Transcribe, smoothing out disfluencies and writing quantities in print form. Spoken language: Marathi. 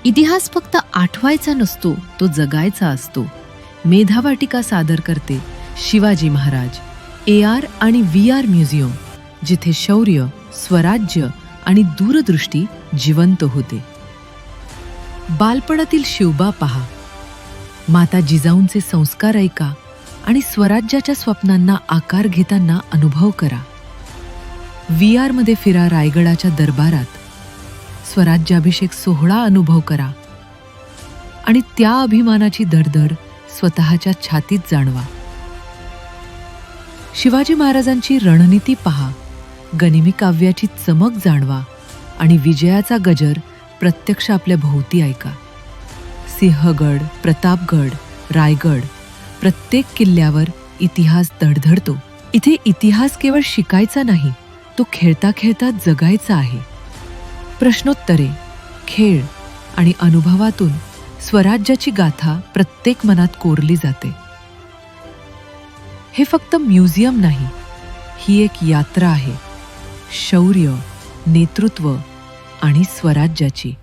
इतिहास फक्त आठवायचा नसतो, तो जगायचा असतो. मेधावाटिका सादर करते शिवाजी महाराज, AR आणि VR म्युझियम, जिथे शौर्य, स्वराज्य आणि दूरदृष्टी जिवंत होते. बालपणातील शिवबा पहा, माता जिजाऊंचे संस्कार ऐका आणि स्वराज्याच्या स्वप्नांना आकार घेताना अनुभव करा. VR मध्ये फिरा रायगडाच्या दरबारात, स्वराज्याभिषेक सोहळा अनुभव करा आणि त्या अभिमानाची धडधड स्वतःच्या छातीत जाणवा. शिवाजी महाराजांची रणनीती पहा, गनिमी काव्याची चमक जाणवा आणि विजयाचा गजर प्रत्यक्ष आपल्या भोवती ऐका. सिंहगड, प्रतापगड, रायगड, प्रत्येक किल्ल्यावर इतिहास धडधडतो. इथे इतिहास केवळ शिकायचा नाही, तो खेळता खेळता जगायचा आहे. प्रश्नोत्तरे, खेळ आणि अनुभवातून स्वराज्याची गाथा प्रत्येक मनात कोरली जाते. हे फक्त म्युझियम नाही, ही एक यात्रा आहे, शौर्य, नेतृत्व आणि स्वराज्याची.